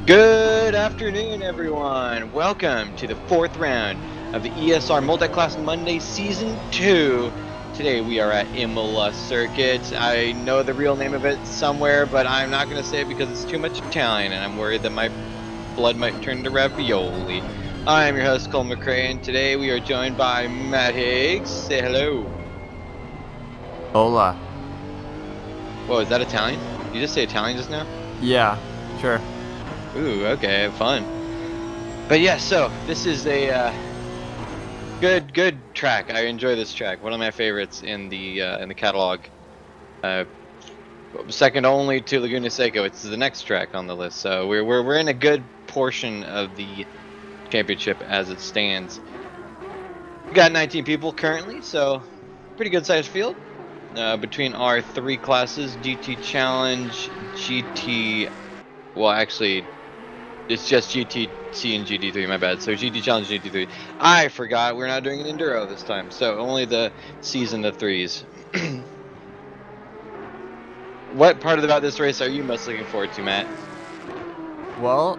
Good afternoon, everyone. Welcome to the fourth round of the ESR Multiclass Monday Season 2. Today we are at Imola Circuit. I know the real name of it somewhere, but I'm not going to say it because it's too much Italian, and I'm worried that my blood might turn to ravioli. I am your host, Cole McCrae, and today we are joined by Matt Higgs. Say hello. Hola. Whoa, is that Italian? Did you just say Italian just now? Yeah, sure. Ooh, okay, fun. But yeah, so this is a good track. I enjoy this track. One of my favorites in the catalog. Uh, Second only to Laguna Seca. It's the next track on the list. So we're in a good portion of the championship as it stands. We got 19 people currently, so pretty good sized field. Between our three classes, GT Challenge, GT. Well, actually, it's just GTC and GT3, my bad. So GT Challenge, GT3. I forgot we're not doing an Enduro this time. So only the season of threes. What part about this race are you most looking forward to, Matt? Well,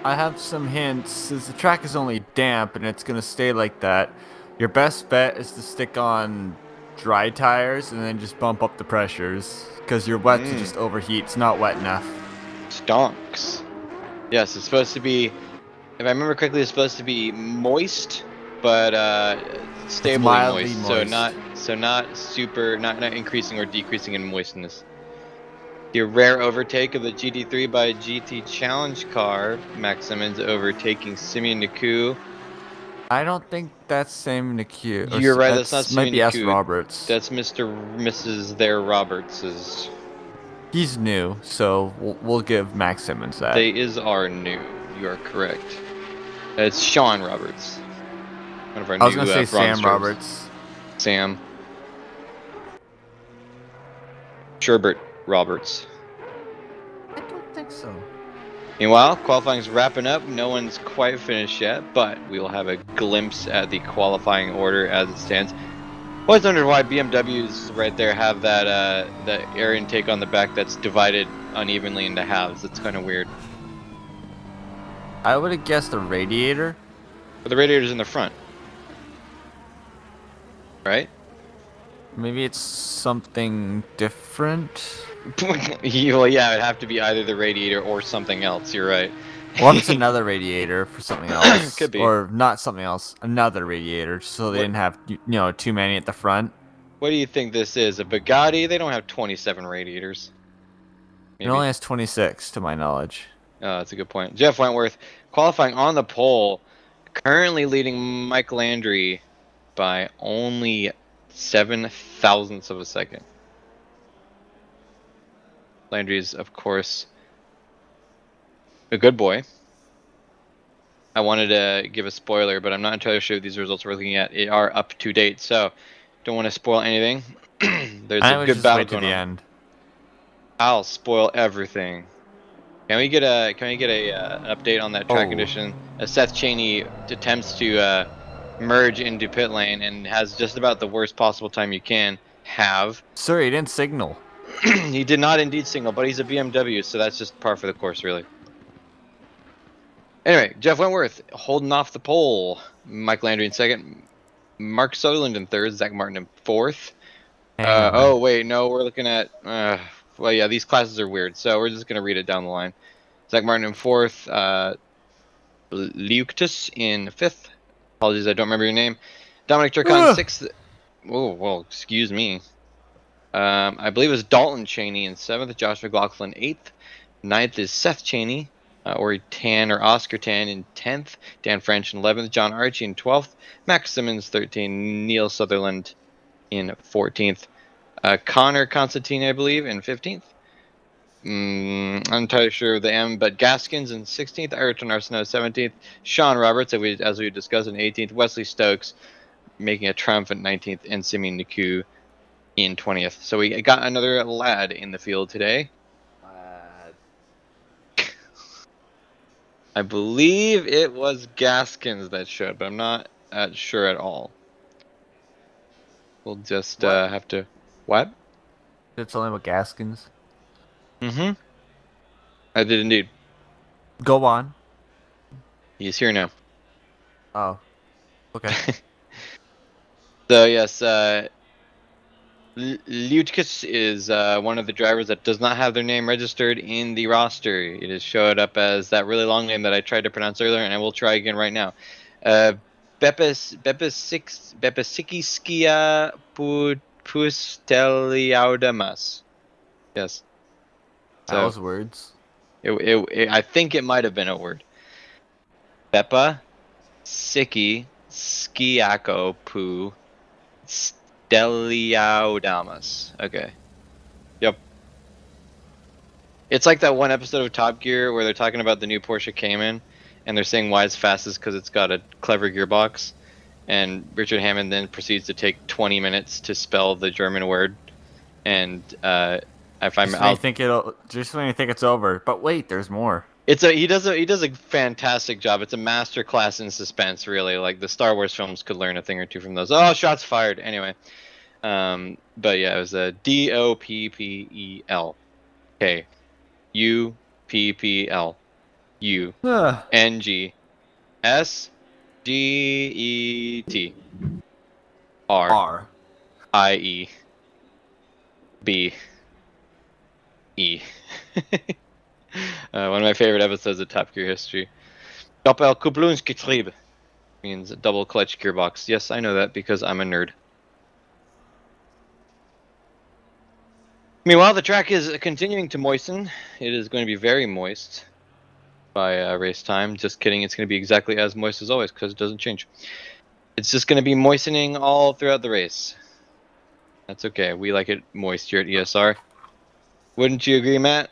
I have some hints. Since the track is only damp and it's gonna stay like that, your best bet is to stick on dry tires and then just bump up the pressures. Because your wet to Mm, just overheat. It's not wet enough. stonks. Yes, it's supposed to be, if I remember correctly, it's supposed to be moist, but It's stably mildly moist. So moist. not super, not increasing or decreasing in moistness. The rare overtake of the GT3 by GT Challenge car. Max Simmons overtaking Simeon Naku. I don't think that's Sam McHugh. You're right, that's not That's might Simeon be S. Naku. Roberts. That's Mrs. There Roberts's. He's new, so we'll give Max Simmons that. They is our new. You are correct. It's Sean Roberts, one of our I was gonna new say bronze Sam drivers. Roberts. Sam Sherbert Roberts. I don't think so. Meanwhile, qualifying's wrapping up. No one's quite finished yet, but we will have a glimpse at the qualifying order as it stands. Always wondered why BMWs right there have that air intake on the back that's divided unevenly into halves. It's kind of weird. I would have guessed a radiator. But the radiator's in the front, right? Maybe it's something different. Well, yeah, it'd have to be either the radiator or something else. You're right. What if it's another radiator for something else? Could be. Or not something else, another radiator, so they What didn't have, too many at the front. What do you think this is? A Bugatti? They don't have 27 radiators. It Maybe. only has 26, to my knowledge. Oh, that's a good point. Jeff Wentworth qualifying on the pole, currently leading Mike Landry by only 7 thousandths of a second. Landry's, of course, a good boy. I wanted to give a spoiler, but I'm not entirely sure if these results we're looking at are up to date, so don't want to spoil anything. There's a I would good just battle wait to going the on. end. I'll spoil everything. Can we get a an update on that track Oh, condition? Seth Chaney attempts to merge into pit lane and has just about the worst possible time you can have. sorry, he didn't signal. He did not indeed signal, but he's a BMW, so that's just par for the course, really. Anyway, Jeff Wentworth holding off the pole. Mike Landry in second. Mark Sutherland in third. Zach Martin in fourth. Hang on. Oh, wait, no, we're looking at... well, yeah, these classes are weird, so we're just going to read it down the line. Zach Martin in fourth. Leuctus in fifth. Apologies, I don't remember your name. Dominic Turcon Ugh. sixth. Oh, well, excuse me. I believe it was Dalton Cheney in seventh. Josh McLaughlin eighth. Ninth is Seth Cheney, or Tan or Oscar Tan in 10th. Dan French in 11th. John Archie in 12th. Max Simmons 13th. Neil Sutherland in 14th. Connor Constantine, I believe, in 15th. I'm not entirely sure of the M, but Gaskins in 16th, Ayrton Arsenault 17th, Sean Roberts, as we discussed, in 18th, Wesley Stokes making a triumphant 19th, and Simeon Naku in 20th. So we got another lad in the field today. I believe it was Gaskins that showed, but I'm not sure at all. We'll just What? have to. What? It's only about Gaskins. Mm-hmm. I did indeed. Go on. He's here now. Oh, okay. So yes, Lutkus is one of the drivers that does not have their name registered in the roster. It has showed up as that really long name that I tried to pronounce earlier, and I will try again right now. Bepesikiskia Pusteliaudamas. Yes. That So was words. I think it might have been a word. Bepa Siki Skiako Pu Steliaudamas. Okay. Yep. It's like that one episode of Top Gear where they're talking about the new Porsche Cayman, and they're saying why it's fastest because it's got a clever gearbox. And Richard Hammond then proceeds to take 20 minutes to spell the German word. And if I'm out, Just when you think it's over. But wait, there's more. he does a fantastic job. It's a master class in suspense, really. Like the Star Wars films could learn a thing or two from those. Oh, shots fired. Anyway, but yeah, it was a DOPPLUNGSGTRIE. One of my favorite episodes of Top Gear history. Doppelkupplungsgetriebe means double clutch gearbox. Yes, I know that because I'm a nerd. Meanwhile, the track is continuing to moisten. It is going to be very moist by race time. Just kidding, it's going to be exactly as moist as always because it doesn't change. It's just going to be moistening all throughout the race. That's okay. We like it moist here at ESR. Wouldn't you agree, Matt?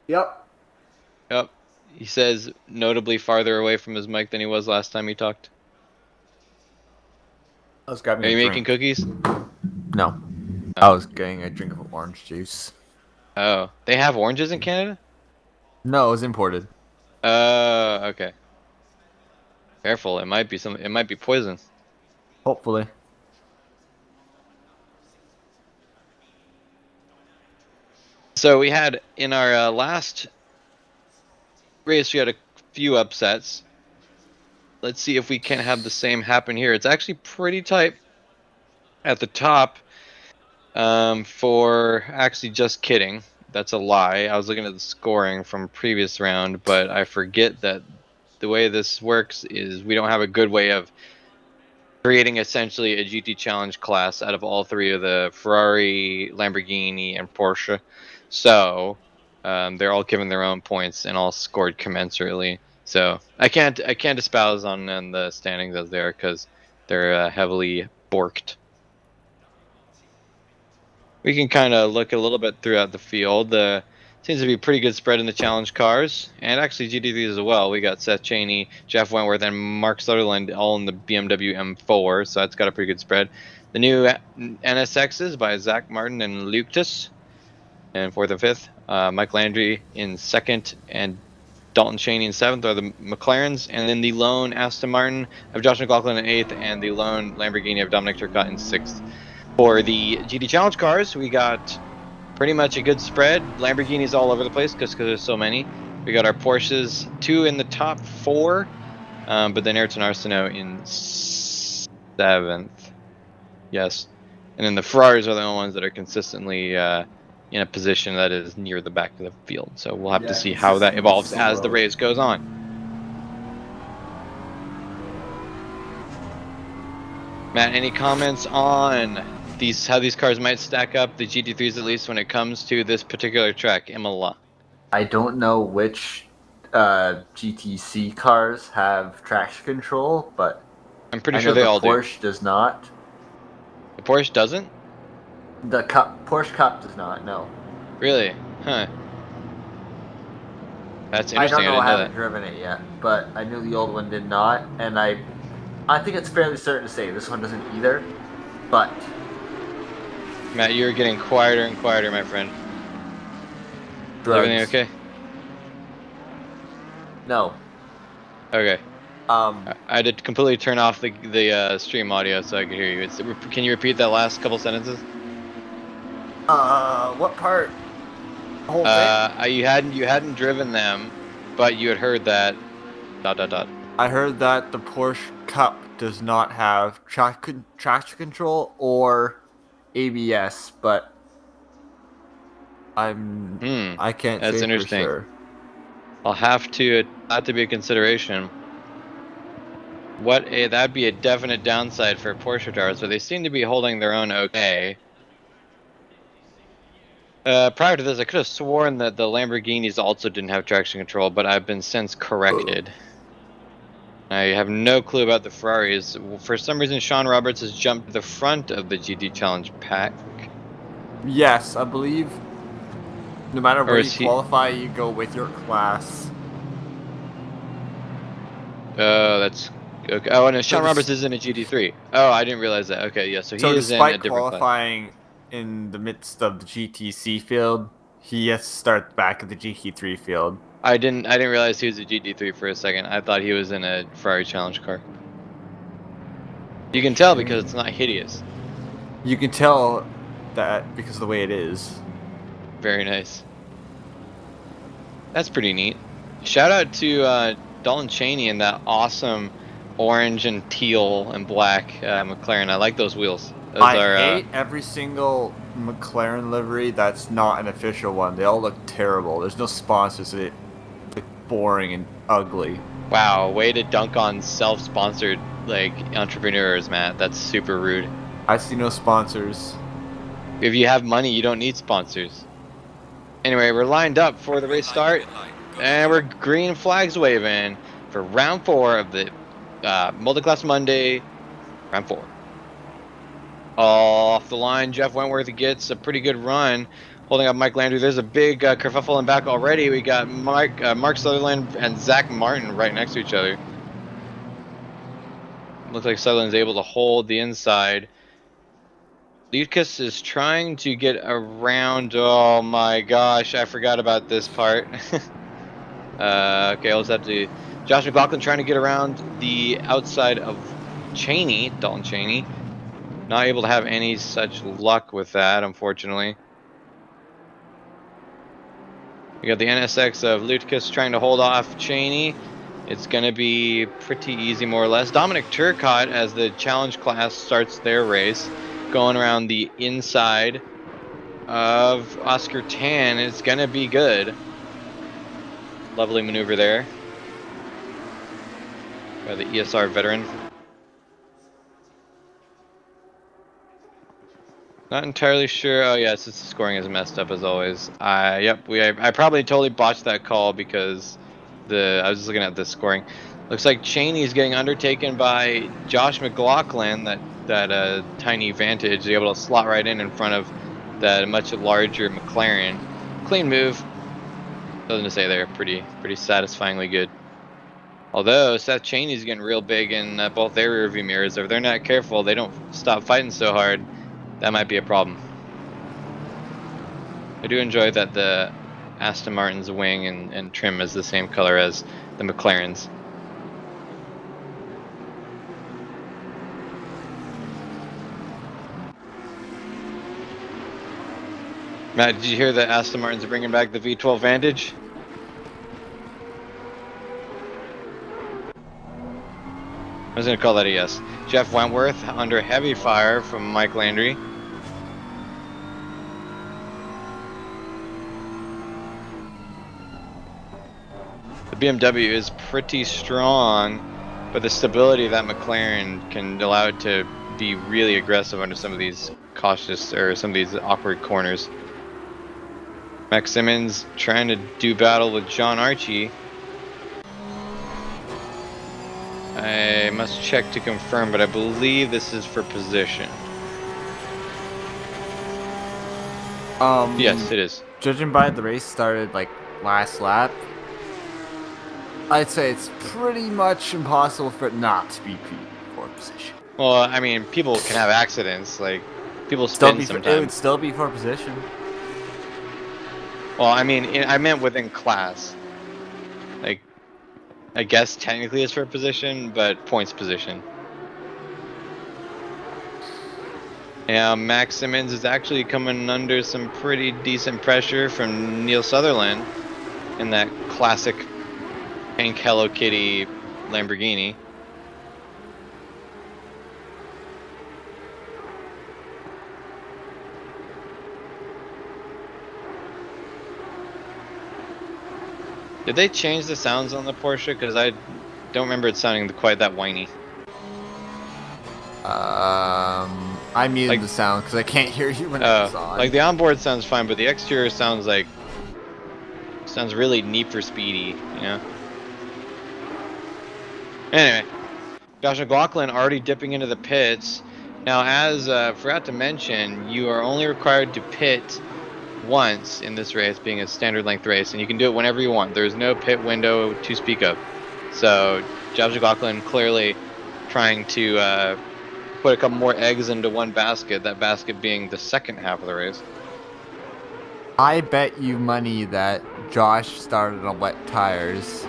Yep. Yep. He says notably farther away from his mic than he was last time he talked. I was grabbing Are a you making drink. cookies? No. I Oh. was getting a drink of orange juice. Oh. They have oranges in Canada? No, it was imported. Okay. Careful, it might be poison. Hopefully. So we had in our last race, we had a few upsets. Let's see if we can have the same happen here. It's actually pretty tight at the top. For actually, just kidding. That's a lie. I was looking at the scoring from previous round, but I forget that the way this works is we don't have a good way of creating essentially a GT Challenge class out of all three of the Ferrari, Lamborghini, and Porsche. So they're all given their own points and all scored commensurately. So I can't espouse on the standings as they are because they're heavily borked. We can kind of look a little bit throughout the field. Seems to be a pretty good spread in the challenge cars, and actually GT3s as well. We got Seth Chaney, Jeff Wentworth, and Mark Sutherland all in the BMW M4, so that's got a pretty good spread. The new NSXs by Zach Martin and Lucas, and fourth and fifth. Mike Landry in second, and Dalton Chaney in seventh are the McLarens, and then the lone Aston Martin of Josh McLaughlin in eighth, and the lone Lamborghini of Dominic Turcotte in sixth. For the GT Challenge cars, we got pretty much a good spread. Lamborghinis all over the place because there's so many. We got our Porsches, two in the top four, but then Ayrton Arsenault in seventh. Yes. And then the Ferraris are the only ones that are consistently in a position that is near the back of the field. So we'll have to see how that evolves as the race goes on. Matt, any comments on how these cars might stack up, the GT3s at least, when it comes to this particular track, Imola? I don't know which GTC cars have traction control, but I'm pretty I sure know they the all do. Porsche does not. The Porsche doesn't? The Porsche Cup does not. No. Really? Huh. That's I interesting. don't I know. I didn't know that. haven't driven it yet, but I knew the old one did not, and I think it's fairly certain to say this one doesn't either. But Matt, you're getting quieter and quieter, my friend. Is everything drugs. okay? No. Okay. Um. I had to completely turn off the stream audio so I could hear you. Can you repeat that last couple sentences? What part? The whole thing? You hadn't driven them, But you had heard that. ... I heard that the Porsche Cup does not have traction control or ABS, but I can't That's say for interesting. sure. I'll have to be a consideration. That'd be a definite downside for Porsche cars, but they seem to be holding their own okay. Prior to this, I could have sworn that the Lamborghinis also didn't have traction control, but I've been since corrected. I have no clue about the Ferraris. For some reason, Sean Roberts has jumped to the front of the GT Challenge pack. Yes, I believe no matter Or where you is he... qualify, you go with your class. Oh, that's... Okay. Oh, no, So Sean Roberts this, is in a GT3. Oh, I didn't realize that. Okay, yeah, so he so is in a despite different class. qualifying in the midst of the GTC field, he has to start back at the GT3 field. I didn't realize he was a GT3 for a second. I thought he was in a Ferrari Challenge car. You can tell Okay. because it's not hideous. You can tell that because of the way it is. Very nice. That's pretty neat. Shout out to Dalton Cheney and that awesome orange and teal and black McLaren. I like those wheels. Those I are hate every single McLaren livery that's not an official one. They all look terrible. There's no sponsors. They look boring and ugly. wow, way to dunk on self-sponsored like entrepreneurs, Matt. That's super rude. I see no sponsors. If you have money, you don't need sponsors. Anyway, we're lined up for the race start, and we're green flags waving for round 4 of the Multiclass Monday, round 4. Off the line, Jeff Wentworth gets a pretty good run, holding up Mike Landry. There's a big kerfuffle in back already. We got Mark Sutherland and Zach Martin right next to each other. Looks like Sutherland's able to hold the inside. Lucas is trying to get around. Oh my gosh, I forgot about this part. Okay, let's have to. Josh McLaughlin trying to get around the outside of Cheney, Dalton Cheney. Not able to have any such luck with that, unfortunately. We got the NSX of Lutkus trying to hold off Cheney. It's going to be pretty easy, more or less. Dominic Turcotte, as the challenge class starts their race, going around the inside of Oscar Tan. It's going to be good. Lovely maneuver there by the ESR veteran. Not entirely sure. Oh yes, the scoring is messed up as always. Yep, I probably totally botched that call because I was just looking at the scoring. Looks like Cheney's getting undertaken by Josh McLaughlin. That tiny Vantage, able to slot right in front of that much larger McLaren. Clean move. Nothing to say there. Pretty satisfyingly good. Although Seth Cheney's getting real big in both their rearview mirrors. If they're not careful, they don't stop fighting so hard. That might be a problem. I do enjoy that the Aston Martin's wing and trim is the same color as the McLaren's. Matt, did you hear that Aston Martin's bringing back the V12 Vantage? I was going to call that a yes. Jeff Wentworth under heavy fire from Mike Landry. The BMW is pretty strong, but the stability of that McLaren can allow it to be really aggressive under some of these cautious or some of these awkward corners. Max Simmons trying to do battle with John Archie. I must check to confirm, but I believe this is for position. Yes, it is. Judging by the race started like last lap, I'd say it's pretty much impossible for it not to be P4 position. Well, I mean, people can have accidents. Like, people Still spin be it would sometimes. still be for position. Well, I mean, I meant within class. Like, I guess technically it's for position, but points position. Yeah, Max Simmons is actually coming under some pretty decent pressure from Neil Sutherland in that classic pink Hello Kitty Lamborghini. Did they change the sounds on the Porsche? Because I don't remember it sounding quite that whiny. I muted Like the sound because I can't hear you when it's on. like the onboard sounds fine, but the exterior sounds really Need for Speedy, you know? Anyway, Josh McLaughlin already dipping into the pits. Now, as forgot to mention, you are only required to pit once in this race, being a standard length race, and you can do it whenever you want. There's no pit window to speak of. So, Josh McLaughlin clearly trying to put a couple more eggs into one basket, that basket being the second half of the race. I bet you money that Josh started on wet tires.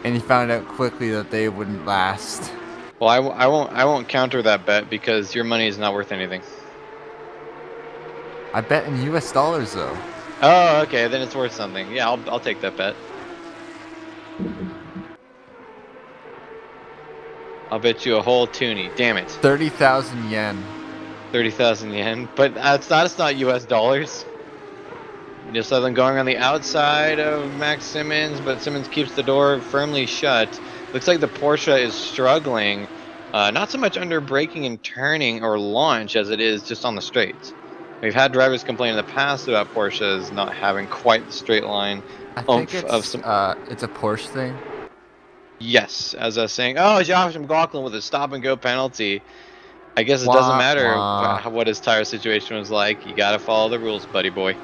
And he found out quickly that they wouldn't last. Well, I won't counter that bet because your money is not worth anything. I bet in US dollars though. Oh, okay, then it's worth something. Yeah, I'll take that bet. I'll bet you a whole toonie. Damn it. 30,000 yen. 30,000 yen. But it's not US dollars. Neil Sutherland going on the outside of Max Simmons, but Simmons keeps the door firmly shut. Looks like the Porsche is struggling. Not so much under braking and turning or launch as it is just on the straights. We've had drivers complain in the past about Porsches not having quite the straight line I think oomph of it's some. a Porsche thing. Yes, as I was saying, oh, Josh McLaughlin with a stop and go penalty. I guess it doesn't Wah matter wah. what his tire situation was like. You gotta follow the rules, buddy boy.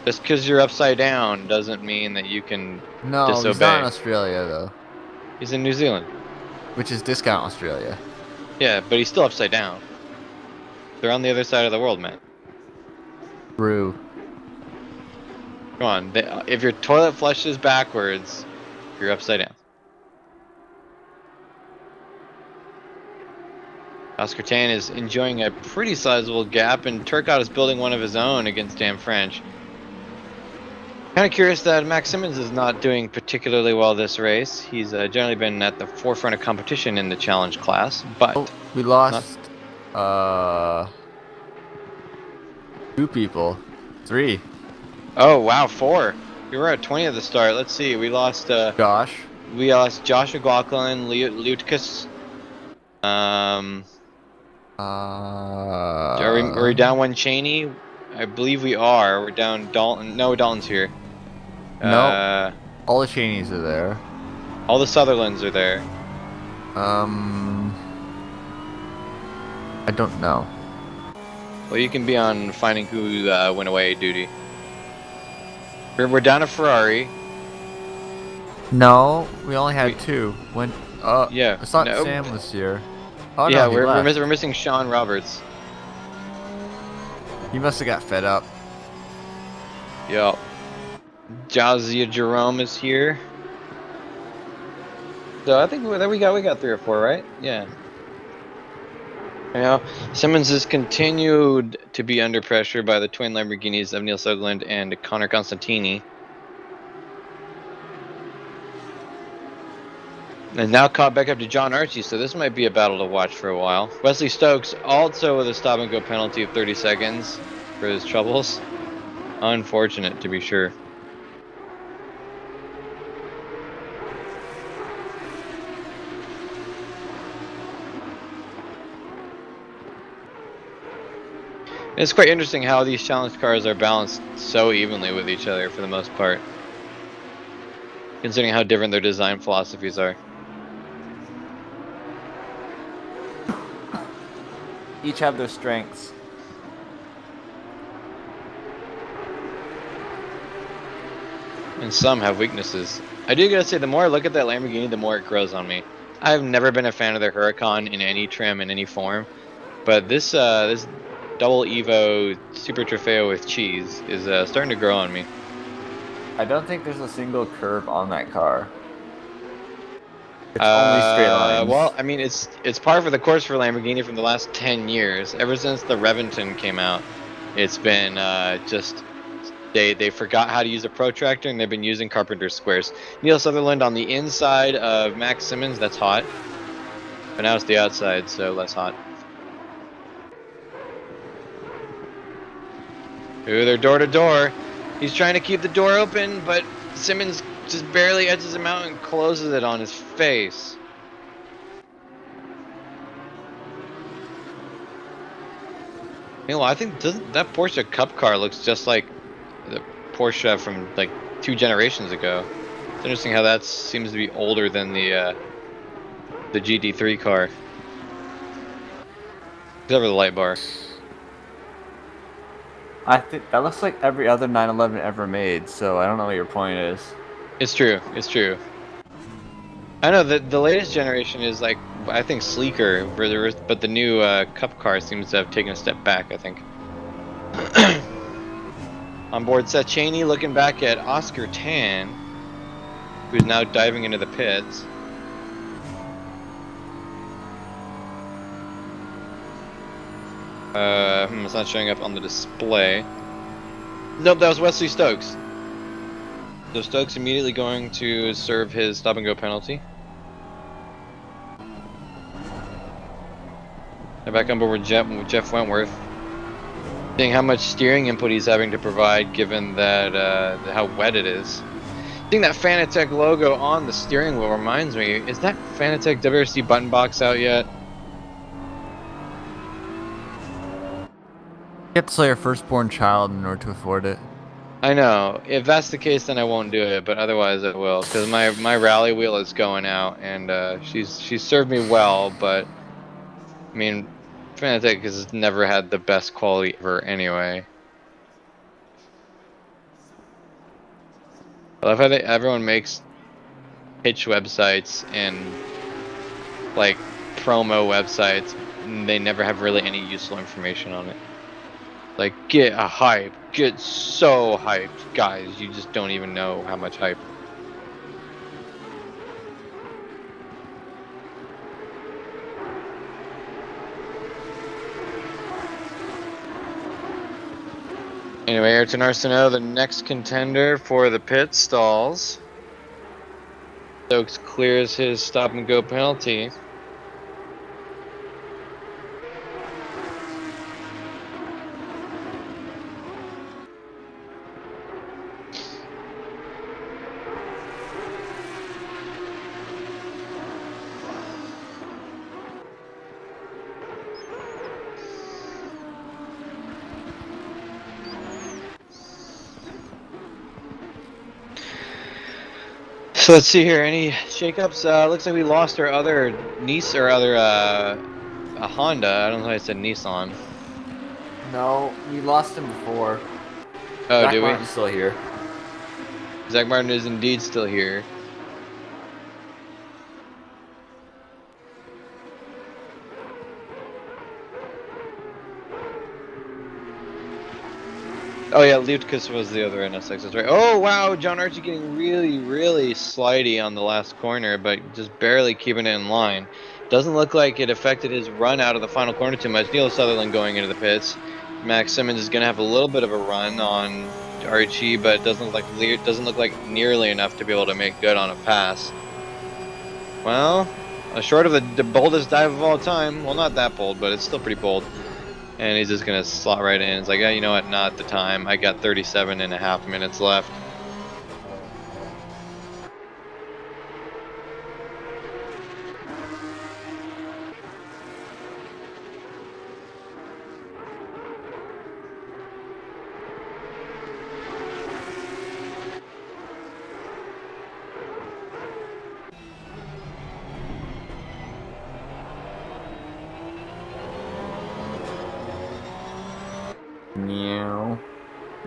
Just because you're upside down doesn't mean that you can No, he's not in disobey. Australia though. He's in New Zealand. Which is discount Australia. Yeah, but he's still upside down. They're on the other side of the world, man. True. Come on. If your toilet flushes backwards, you're upside down. Oscar Tan is enjoying a pretty sizable gap, and Turcotte is building one of his own against Dan French. Kind of curious that Max Simmons is not doing particularly well this race. He's generally been at the forefront of competition in the challenge class, but Oh, we not. lost two people. Three. Oh wow, 4. We were at 20 at the start. Let's see. Josh. We lost Josh McLaughlin, Lutkus. Are we down one Cheney? I believe we are. We're down Dalton. No, Dalton's here. Nope. Uh, All the Cheneys are there. all the Sutherlands are there. I don't know. Well, you can be on finding who went away duty. We're down a Ferrari. No, we only had two. When Yeah. I thought No. Sam was here. Oh Yeah, no, he we're left. we're missing Sean Roberts. He must have got fed up. Yo. Jazia Jerome is here. So I think we got 3 or 4, right? Yeah. You know, Simmons has continued to be under pressure by the twin Lamborghinis of Neil Sutherland and Connor Constantini. And now caught back up to John Archie, so this might be a battle to watch for a while. Wesley Stokes also with a stop and go penalty of 30 seconds for his troubles. Unfortunate, to be sure. It's quite interesting how these challenge cars are balanced so evenly with each other for the most part, considering how different their design philosophies are. Each have their strengths. And some have weaknesses. I do gotta say, the more I look at that Lamborghini, the more it grows on me. I've never been a fan of the Huracan in any trim, in any form, but this double Evo Super Trofeo with cheese is starting to grow on me. I don't think there's a single curve on that car. It's only straight lines. Well, I mean, it's par for the course for Lamborghini from the last 10 years. Ever since the Reventon came out, it's been just They forgot how to use a protractor, and they've been using carpenter squares. Neil Sutherland on the inside of Max Simmons, that's hot. But now it's the outside, so less hot. Ooh, they're door to door. He's trying to keep the door open, but Simmons just barely edges him out and closes it on his face. Meanwhile, I think doesn't that Porsche Cup car looks just like the Porsche from like 2 generations ago. It's interesting how that seems to be older than the GT3 car. Except for the light bar. I think that looks like every other 911 ever made, so I don't know what your point is. It's true. It's true. I know that the latest generation is like I think sleeker, but the new Cup car seems to have taken a step back. I think. On board Seth Chaney, looking back at Oscar Tan, who's now diving into the pits. It's not showing up on the display. Nope, that was Wesley Stokes. So Stokes immediately going to serve his stop and go penalty. And back on board with Jeff Wentworth. Seeing how much steering input he's having to provide given that how wet it is. Seeing that Fanatec logo on the steering wheel reminds me, is that Fanatec WRC button box out yet? You have to sell your firstborn child in order to afford it. I know. If that's the case, then I won't do it. But otherwise, I will, because my rally wheel is going out, and she's served me well. But I mean, Fanatec has never had the best quality ever, anyway. I love how everyone makes pitch websites and like promo websites, and they never have really any useful information on it. Like, get a hype. Get so hyped, guys. You just don't even know how much hype. Anyway, Ayrton Arsenault, the next contender for the pit stalls. Stokes clears his stop and go penalty. So let's see here. Any shakeups? Looks like we lost our other a Honda. I don't know why I said Nissan. No, we lost him before. Oh, Zach did we? Martin's still here. Zach Martin is indeed still here. Oh yeah, Lutkus was the other NSX, that's right. Oh wow, John Archie getting really slidey on the last corner, but just barely keeping it in line. Doesn't look like it affected his run out of the final corner too much. Neil Sutherland going into the pits. Max Simmons is going to have a little bit of a run on Archie, but it doesn't look like nearly enough to be able to make good on a pass. Well, short of the boldest dive of all time. Well, not that bold, but it's still pretty bold. And he's just going to slot right in. It's like, yeah, you know what? Not the time. I got 37.5 minutes left.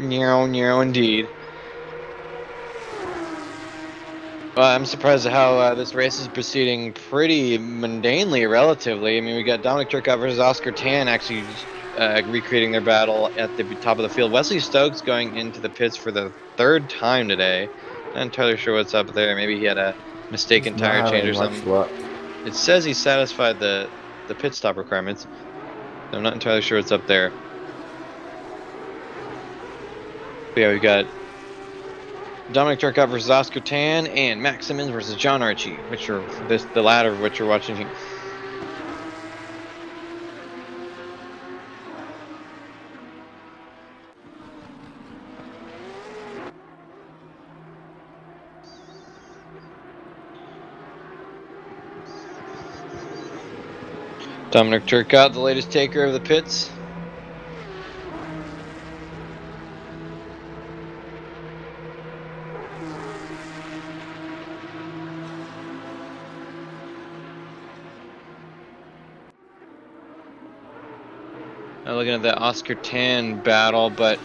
Meow. Meow, indeed. Well, I'm surprised at how this race is proceeding pretty mundanely, relatively. I mean, we got Dominic Turcotte versus Oscar Tan actually recreating their battle at the top of the field. Wesley Stokes going into the pits for the 3rd time today. Not entirely sure what's up there. Maybe he had a mistaken He's not tire change or having much something. luck. It says he satisfied the pit stop requirements. So I'm not entirely sure what's up there. Yeah, we got Dominic Turcotte versus Oscar Tan and Max Simmons versus John Archie, which are the latter of what you're watching here. Dominic Turcotte, the latest taker of the pits. Looking at that Oscar Tan battle, but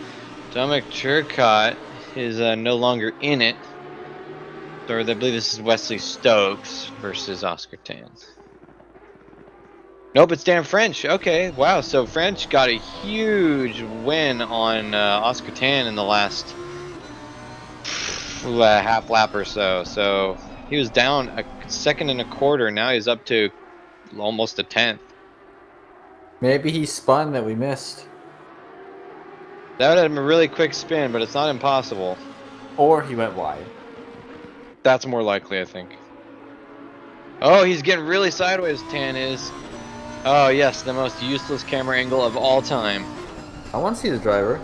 Dominic Turcotte is no longer in it. So I believe this is Wesley Stokes versus Oscar Tan. Nope, it's Dan French. Okay, wow. So French got a huge win on Oscar Tan in the last half lap or so. So he was down a second and a quarter. Now he's up to almost a tenth. Maybe he spun that we missed. That would have been a really quick spin, but it's not impossible. Or he went wide. That's more likely, I think. Oh, he's getting really sideways, Tan is. Oh, yes, the most useless camera angle of all time. I want to see the driver.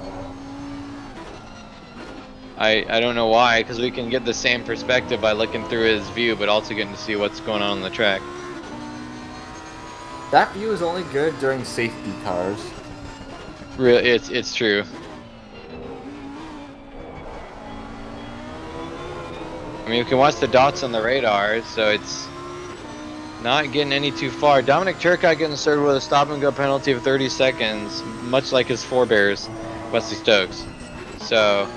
I don't know why, because we can get the same perspective by looking through his view, but also getting to see what's going on the track. That view is only good during safety cars. Really, it's true. I mean, you can watch the dots on the radar, so it's not getting any too far. Dominic Turcotte getting started with a stop-and-go penalty of 30 seconds, much like his forebears, Wesley Stokes. So,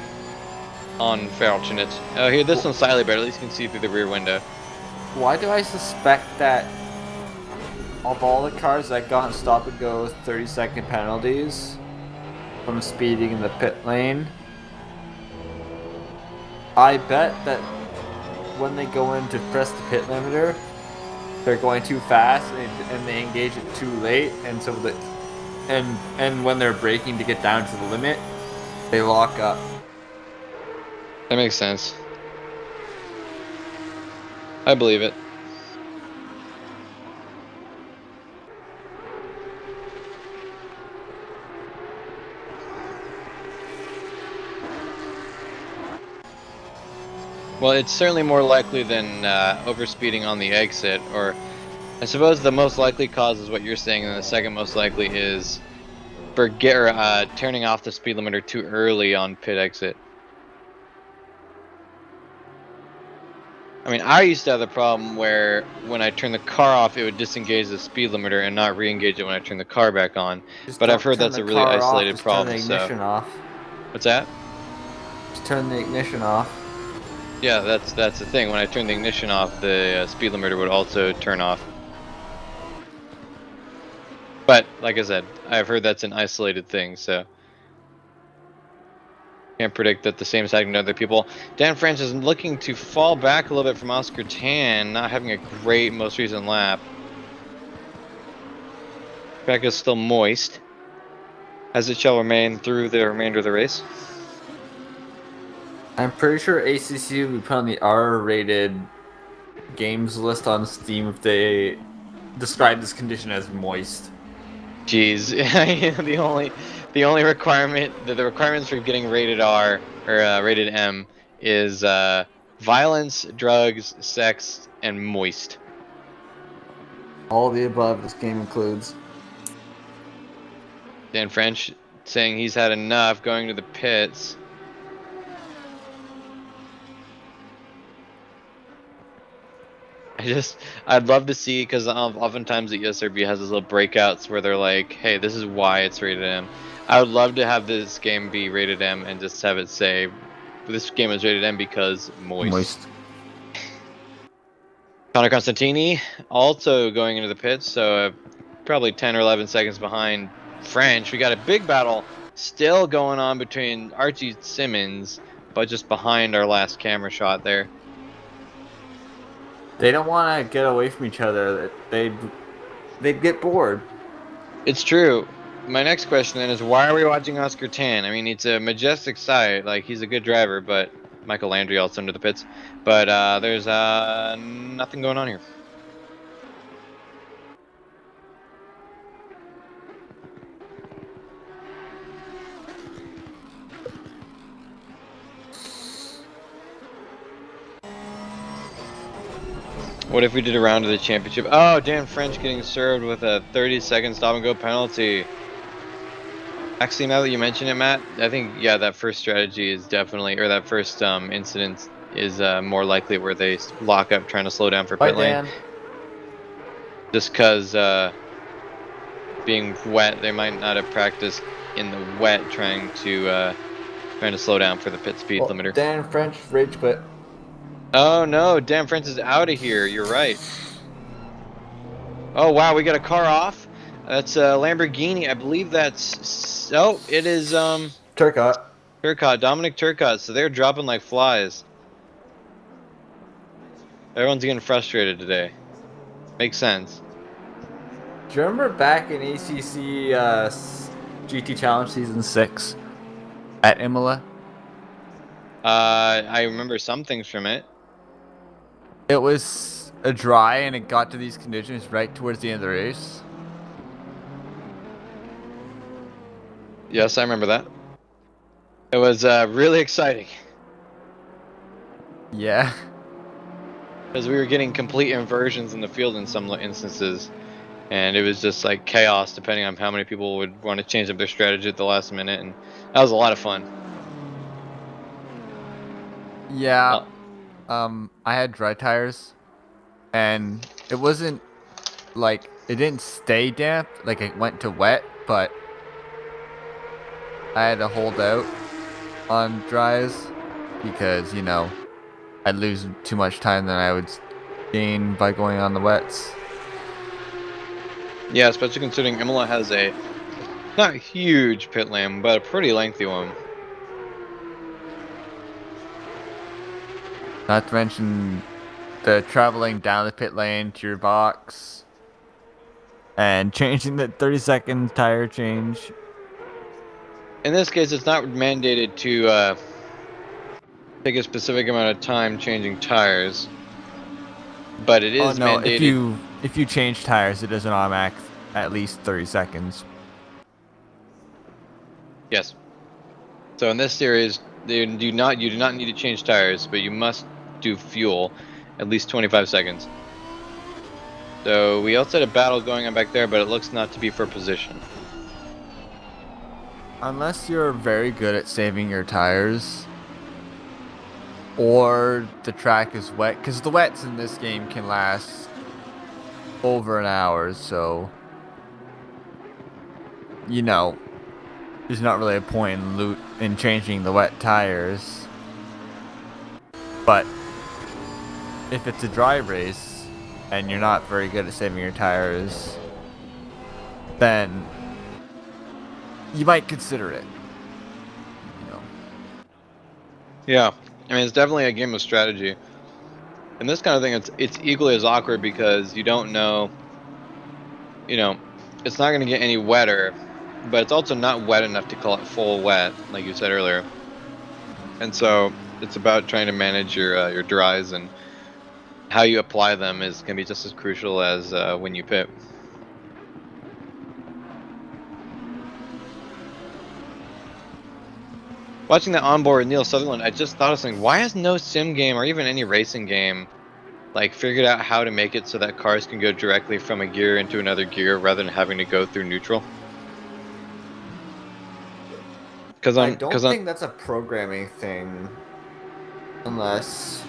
unfortunate. Oh, here, this one's slightly better. At least you can see through the rear window. Why do I suspect that of all the cars that got stop-and-go 30-second penalties from speeding in the pit lane, I bet that when they go in to press the pit limiter, they're going too fast and they engage it too late, and so and when they're braking to get down to the limit, they lock up. That makes sense. I believe it. Well, it's certainly more likely than overspeeding on the exit, or I suppose the most likely cause is what you're saying, and the second most likely is turning off the speed limiter too early on pit exit. I mean, I used to have the problem where when I turn the car off, it would disengage the speed limiter and not re-engage it when I turn the car back on. Just But I've don't heard turn that's the a really car off, isolated just turn the problem. ignition So, off. what's that? Just turn the ignition off. Yeah, that's the thing. When I turn the ignition off, the speed limiter would also turn off. But like I said, I've heard that's an isolated thing, so can't predict that the same is happening to other people. Dan France is looking to fall back a little bit from Oscar Tan, not having a great most recent lap. Track is still moist, as it shall remain through the remainder of the race. I'm pretty sure ACC would be put on the R-rated games list on Steam if they describe this condition as moist. Jeez, the only requirement, the requirements for getting rated R or rated M is violence, drugs, sex, and moist. All the above this game includes. Dan French saying he's had enough, going to the pits. I'd love to see, because oftentimes the ESRB has those little breakouts where they're like, hey, this is why it's rated M. I would love to have this game be rated M and just have it say, this game is rated M because moist. Connor Constantini also going into the pits, so probably 10 or 11 seconds behind French. We got a big battle still going on between Archie Simmons, but just behind our last camera shot there. They don't want to get away from each other. They'd get bored. It's true. my next question then is, why are we watching Oscar Tan? I mean, it's a majestic sight. Like, he's a good driver, but Michael Landry also into the pits. But there's nothing going on here. What if we did a round of the championship? Oh, Dan French getting served with a 30-second stop and go penalty. Actually, now that you mention it, Matt, I think, yeah, that first strategy is definitely, or that first incident is more likely where they lock up trying to slow down for Bye, pit lane. Dan. Just because being wet, they might not have practiced in the wet trying to slow down for the pit speed Well, limiter. Dan French rage quit. Oh no, Dan French is out of here. You're right. Oh wow, we got a car off. That's a Lamborghini. I believe that's. Oh, it is Turcotte. Turcotte, Dominic Turcotte. So they're dropping like flies. Everyone's getting frustrated today. Makes sense. Do you remember back in ACC GT Challenge Season 6 at Imola? I remember some things from it. It was a dry and it got to these conditions right towards the end of the race. Yes, I remember that. It was really exciting Yeah. because we were getting complete inversions in the field in some instances, and it was just like chaos depending on how many people would want to change up their strategy at the last minute, and that was a lot of fun. Yeah. Uh, I had dry tires and it wasn't like it didn't stay damp, like it went to wet, but I had to hold out on dries because, I'd lose too much time than I would gain by going on the wets. yeah, especially considering Imola has a not huge pit lane, but a pretty lengthy one. Not to mention the traveling down the pit lane to your box and changing the 30-second tire change. In this case, it's not mandated to take a specific amount of time changing tires, but it Oh is no, mandated. if you change tires, it doesn't automatic at least 30 seconds. Yes. So in this series, you do not need to change tires, but you must do fuel at least 25 seconds. So we also had a battle going on back there, but it looks not to be for position. Unless you're very good at saving your tires or the track is wet, because the wets in this game can last over an hour, so there's not really a point in changing the wet tires. But if it's a dry race and you're not very good at saving your tires, then you might consider it. Yeah, I mean it's definitely a game of strategy. And this kind of thing, it's equally as awkward because you don't know, you know, it's not going to get any wetter, but it's also not wet enough to call it full wet, like you said earlier. And so it's about trying to manage your dries, and how you apply them is can be just as crucial as when you pit. Watching the onboard Neil Sutherland, I just thought of something. Why has no sim game or even any racing game like figured out how to make it so that cars can go directly from a gear into another gear rather than having to go through neutral? I Because don't on think that's a programming thing, unless.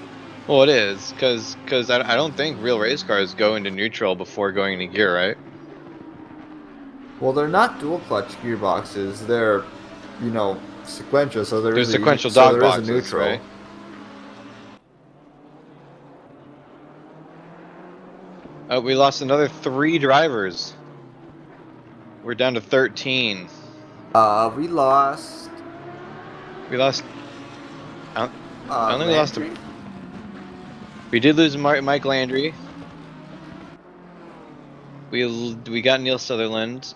well, it is because I don't think real race cars go into neutral before going into gear, right? Well, they're not dual clutch gearboxes. They're, sequential. So There's sequential dog there is a boxes, neutral. right? Oh, we lost another 3 drivers. We're down to 13. We lost. We lost. I don't think we lost. Landry. We did lose Mike Landry. We got Neil Sutherland.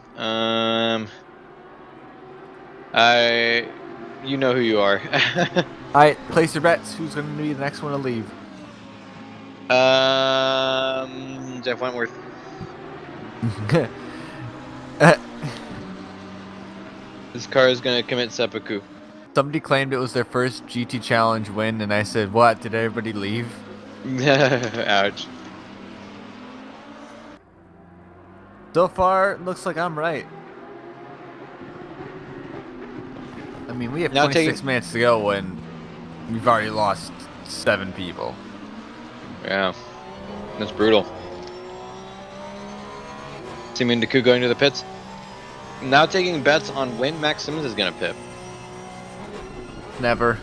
You know who you are. Alright, place your bets. Who's going to be the next one to leave? Jeff Wentworth. This car is gonna commit seppuku. Somebody claimed it was their first GT Challenge win, and I said, what? Did everybody leave? Ouch. So far, looks like I'm right. I mean, we have Now 26 taking. minutes to go when we've already lost 7 people. Yeah, that's brutal. Simeon Deku going to the pits. Now taking bets on when Max Simmons is gonna pit. Never.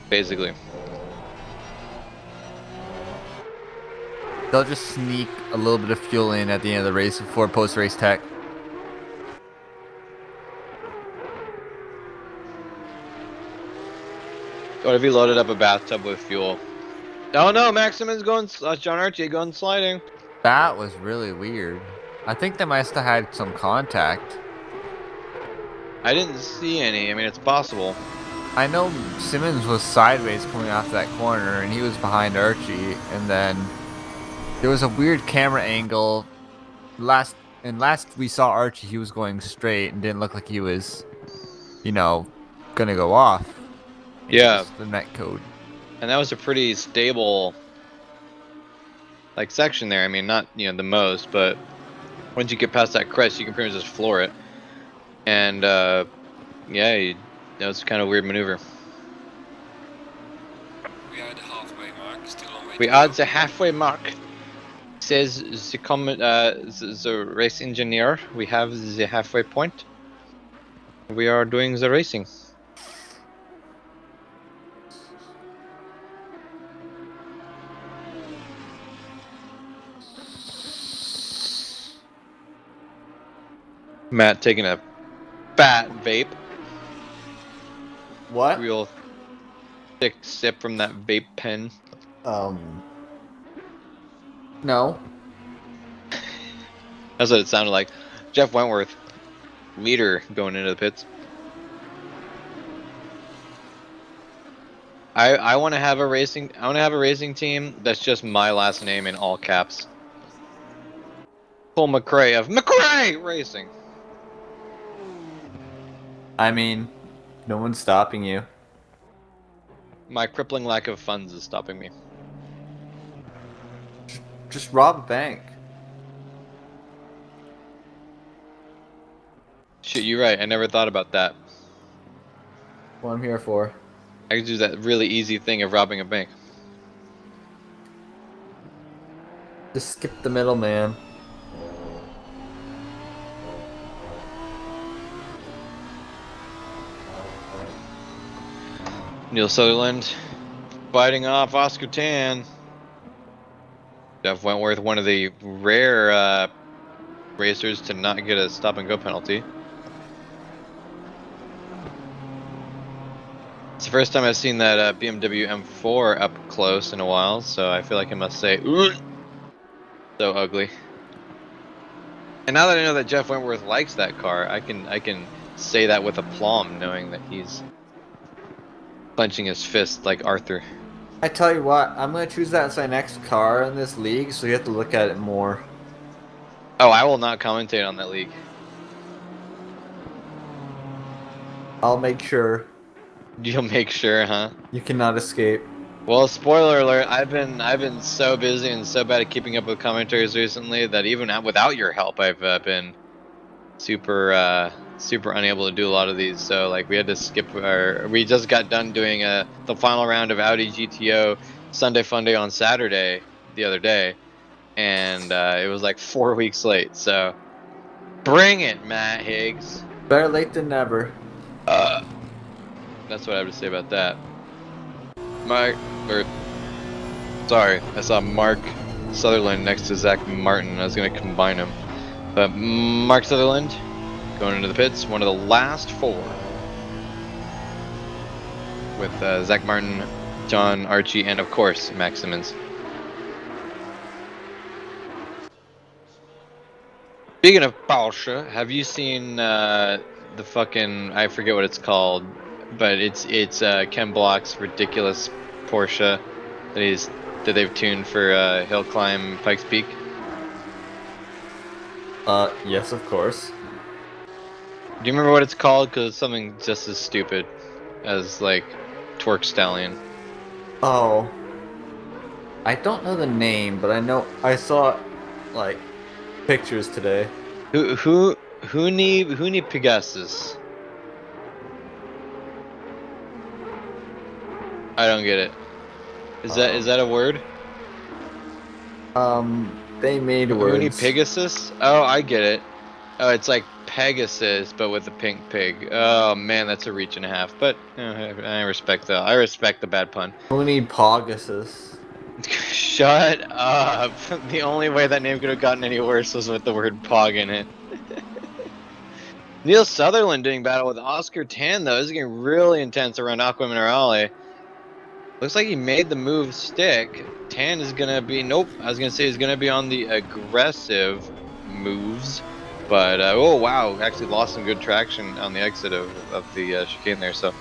Basically. They'll just sneak a little bit of fuel in at the end of the race before post-race tech. What if he loaded up a bathtub with fuel? Oh no, Max Simmons going. John Archie going sliding. That was really weird. I think they must have had some contact. I didn't see any. I mean, it's possible. I know Simmons was sideways coming off that corner, and he was behind Archie, and then there was a weird camera angle. Last we saw Archie, he was going straight and didn't look like he was, you know, gonna go off. Maybe it Yeah, was the net code. and that was a pretty stable, like, section there. I mean, not the most, but once you get past that crest, you can pretty much just floor it. And yeah, that was kind of a weird maneuver. We are at the halfway mark, still on way We to are go. the halfway mark. Says the race engineer. We have the halfway point. We are doing the racing. Matt taking a fat vape. What? Real thick sip from that vape pen. No. That's what it sounded like. Jeff Wentworth, leader going into the pits. I want to have a racing team that's just my last name in all caps. Paul McRae of McRae Racing. I mean, no one's stopping you. My crippling lack of funds is stopping me. Just rob a bank. Shit, you're right. I never thought about that. What I'm here for. I could do that really easy thing of robbing a bank. Just skip the middleman. Neil Sutherland fighting off Oscar Tan. Jeff Wentworth, one of the rare racers to not get a stop and go penalty. It's the first time I've seen that BMW M4 up close in a while, so I feel like I must say, "Ugh." So ugly. And now that I know that Jeff Wentworth likes that car, I can say that with aplomb, knowing that he's clenching his fist like Arthur. I tell you what, I'm gonna choose that as my next car in this league, so you have to look at it more. Oh, I will not commentate on that league. I'll make sure You'll make sure, huh? you cannot escape. Well, spoiler alert, I've been so busy and so bad at keeping up with commentaries recently that even without your help, I've been super unable to do a lot of these. So like we had to skip we just got done doing the final round of Audi GTO Sunday Funday on Saturday the other day, and it was like 4 weeks late. So bring it, Matt Higgs. Better late than never. That's what I have to say about that. Sorry, I saw Mark Sutherland next to Zach Martin. I was gonna combine them, but Mark Sutherland going into the pits, one of the last 4, with Zach Martin, John Archie, and of course Max Simmons. Speaking of Porsche, have you seen the fucking, I forget what it's called, but it's Ken Block's ridiculous Porsche that they've tuned for hill climb Pikes Peak. Yes, of course. Do you remember what it's called? Because it's something just as stupid as like Twerk Stallion. Oh. I don't know the name, but I know I saw like pictures today. Who need Pegasus? I don't get it. Is that a word? They made Who need words. Pegasus? Oh, I get it. Oh, it's like Pegasus, but with a pink pig. Oh man, that's a reach and a half. But I respect the bad pun. Who need Pegasus? Shut up. The only way that name could have gotten any worse was with the word pog in it. Neil Sutherland doing battle with Oscar Tan, though. This is getting really intense around Aqua Minerale. Looks like he made the move stick. Tan is going to be... Nope. I was going to say he's going to be on the aggressive moves. But, oh, wow. Actually lost some good traction on the exit of the chicane there. So,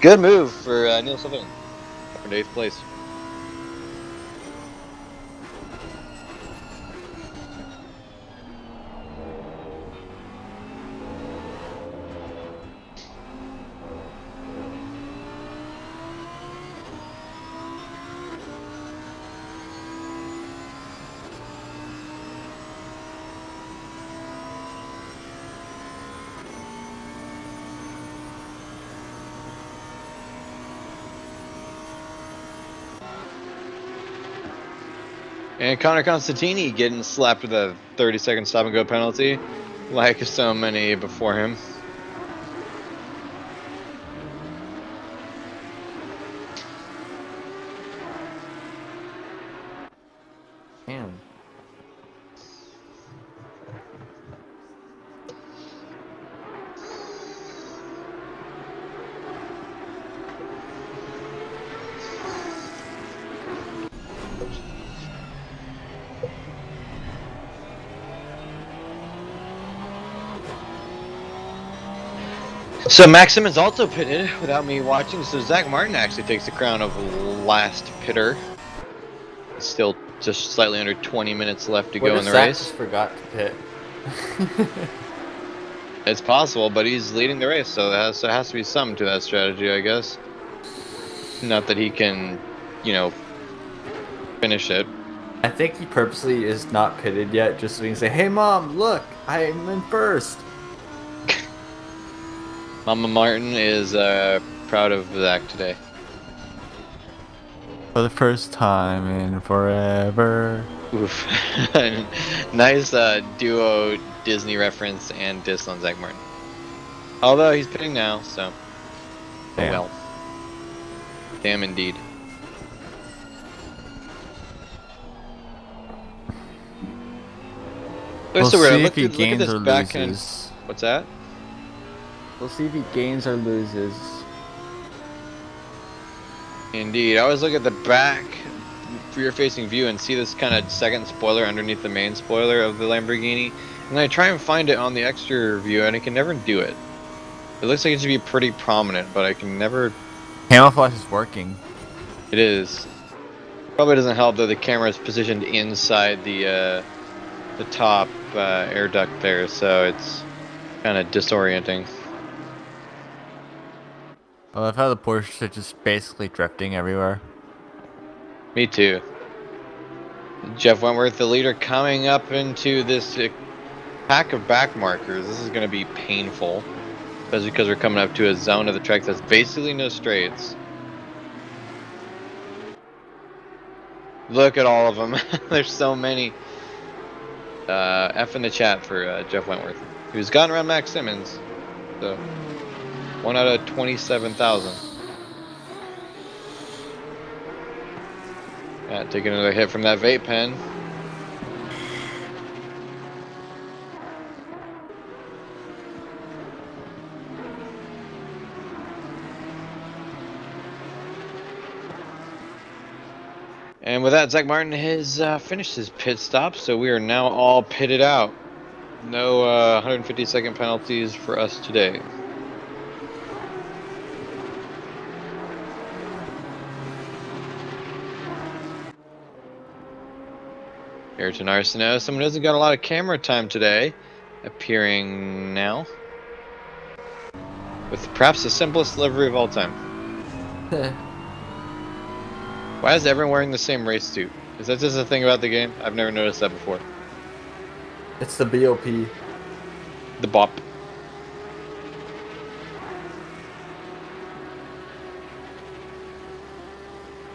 good move for Neil Sutherland. For 8th place. And Connor Constantini getting slapped with a 30-second stop-and-go penalty, like so many before him. Damn. So Max Simmons also pitted without me watching, so Zach Martin actually takes the crown of last pitter. Still just slightly under 20 minutes left to What go if in the Zach race. just forgot to pit? It's possible, but he's leading the race, so there has to be something to that strategy, I guess. Not that he can, you know, finish it. I think he purposely is not pitted yet, just so he can say, "Hey, Mom, look, I'm in first." Mama Martin is proud of Zach today. For the first time in forever. Oof. Nice duo Disney reference and diss on Zach Martin. Although he's pitting now, so. Oh Damn. well. Damn indeed. We'll So see if look he at gains this or backhand. loses. What's that? We'll see if he gains or loses. Indeed. I always look at the back rear-facing view and see this kind of second spoiler underneath the main spoiler of the Lamborghini, and I try and find it on the exterior view, and I can never do it. It looks like it should be pretty prominent, but I can never. Camouflage is working. It is. Probably doesn't help that the camera is positioned inside the top air duct there, so it's kind of disorienting. I love how the Porsche is just basically drifting everywhere. Me too. Jeff Wentworth, the leader, coming up into this pack of back markers. This is going to be painful, especially because we're coming up to a zone of the track that's basically no straights. Look at all of them. There's so many. F in the chat for Jeff Wentworth, who's gotten around Max Simmons. So 1 out of 27,000. Yeah, taking another hit from that vape pen. And with that, Zach Martin has finished his pit stop, so we are now all pitted out. No 150-second penalties for us today. Ayrton Arsenault, someone who hasn't got a lot of camera time today, appearing now. With perhaps the simplest livery of all time. Why is everyone wearing the same race suit? Is that just a thing about the game? I've never noticed that before. It's the BOP. The bop.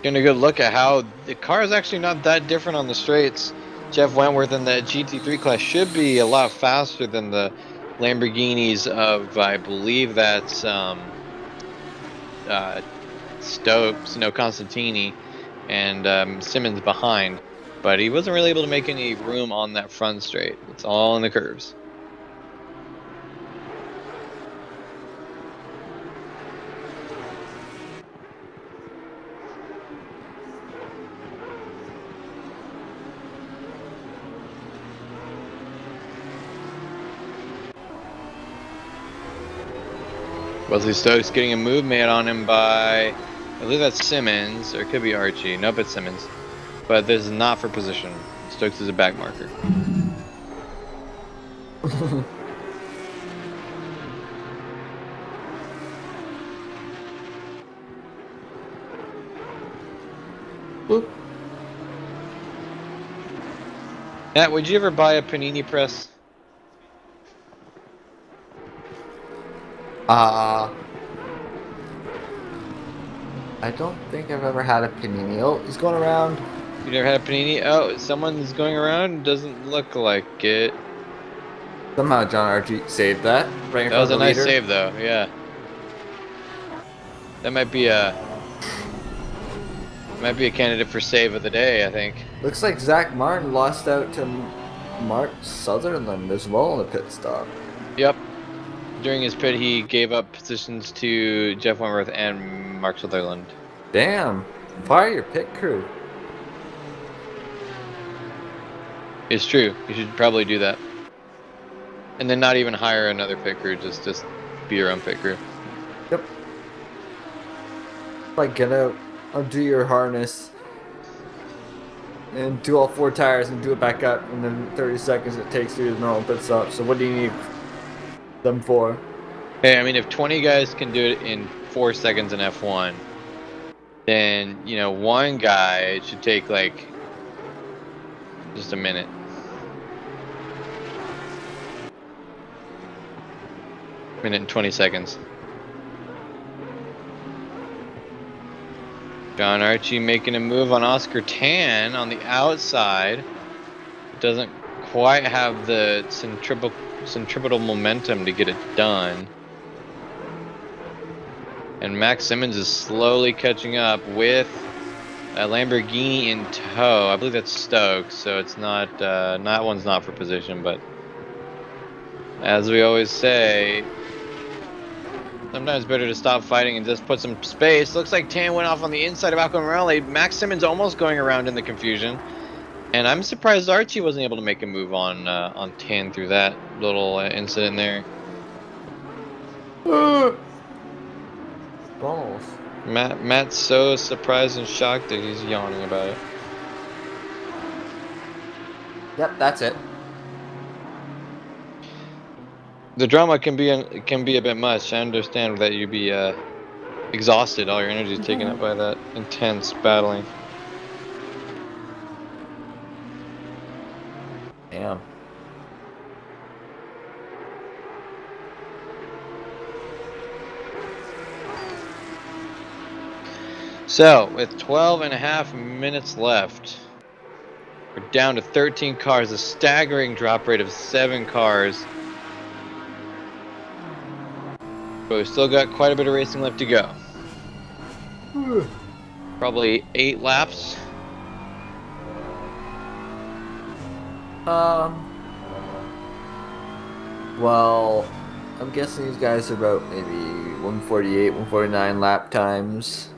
Getting a good look at how the car is actually not that different on the straights. Jeff Wentworth in the GT3 class should be a lot faster than the Lamborghinis of, I believe that's Stokes, no, Constantini, and Simmons behind. But he wasn't really able to make any room on that front straight. It's all in the curves. Wesley Stokes getting a move made on him by, I believe that's Simmons, or it could be Archie. Nope, it's Simmons. But this is not for position. Stokes is a back marker. Boop. Matt, would you ever buy a Panini press? I don't think I've ever had a Panini. Oh, he's going around. You never had a Panini? Oh, someone's going around? Doesn't look like it. Somehow John Archie saved that right in That front was of a the nice leader. save, though. Yeah. That might be a candidate for save of the day, I think. Looks like Zach Martin lost out to Mark Sutherland as well in the pit stop. Yep. During his pit, he gave up positions to Jeff Wentworth and Mark Sutherland. Damn. Fire your pit crew. It's true. You should probably do that. And then not even hire another pit crew, just be your own pit crew. Yep. Like, get out, undo your harness, and do all 4 tires and do it back up in the 30 seconds it takes to do the normal pit stop. So what do you need them for? Hey, I mean, if 20 guys can do it in 4 seconds in F1, then, you know, one guy should take, like, just a minute. Minute and 20 seconds. John Archie making a move on Oscar Tan on the outside. Doesn't quite have the centripetal momentum to get it done. And Max Simmons is slowly catching up with a Lamborghini in tow. I believe that's Stokes, so it's not, that one's not for position, but as we always say, sometimes better to stop fighting and just put some space. Looks like Tan went off on the inside of Alcon. Max Simmons almost going around in the confusion. And I'm surprised Archie wasn't able to make a move on Tan through that little incident there. Balls. Matt's so surprised and shocked that he's yawning about it. Yep, that's it. The drama can be a bit much. I understand that you'd be exhausted. All your energy is taken up by that intense battling. Damn. So, with 12.5 minutes left, we're down to 13 cars, a staggering drop rate of 7 cars. But we've still got quite a bit of racing left to go. Probably 8 laps. Well, I'm guessing these guys are about maybe 148, 149 lap times.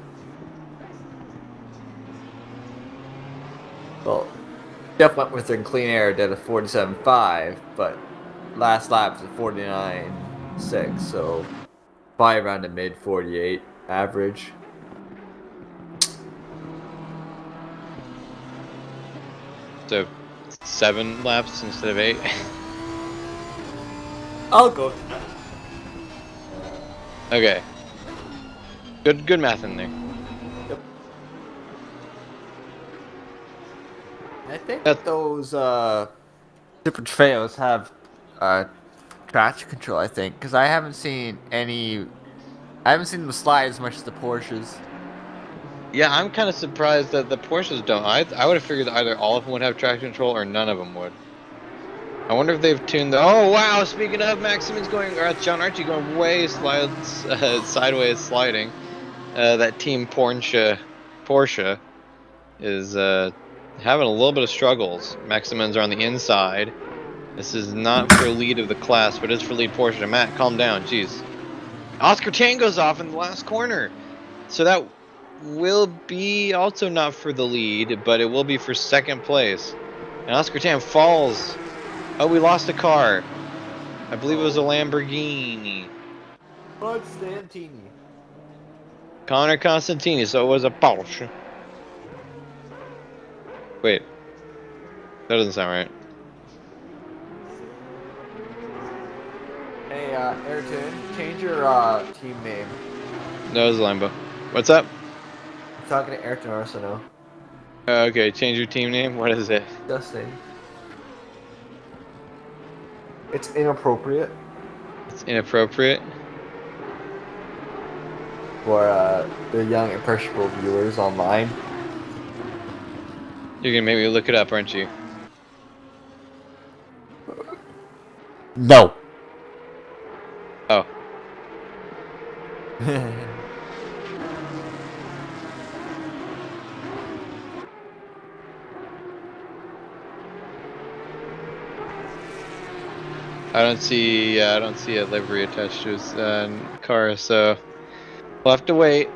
Well, Jeff Wentworth in Clean Air did a 47.5, but last lap's at 49.6, so probably around the mid 48 average. So 7 laps instead of 8. I'll go with that. Okay. Good math in there. Yep. I think That's those Super Trofeos have traction control, I think, because I haven't seen them slide as much as the Porsches. Yeah, I'm kind of surprised that the Porsches don't. I would have figured that either all of them would have traction control or none of them would. I wonder if they've tuned the. Oh wow! Speaking of, Maximin's going, or that's John Archie going way sideways sliding. That team Porsche is having a little bit of struggles. Maximins are on the inside. This is not for lead of the class, but it's for lead Porsche. Matt, calm down. Jeez. Oscar Tan goes off in the last corner. So that will be also not for the lead, but it will be for second place. And Oscar Tan falls. Oh, we lost a car. I believe it was a Lamborghini. Constantini. Connor Constantini, so it was a Porsche. Wait. That doesn't sound right. Hey, Ayrton, change your team name. No, it was a Lambo. What's up? I'm talking to Ayrton Arsenault. Okay, change your team name. What is it? Justin. It's inappropriate It's inappropriate. for the young impressionable viewers online. You're gonna make me look it up, aren't you? No. Oh. I don't see a livery attached to his car, so we'll have to wait.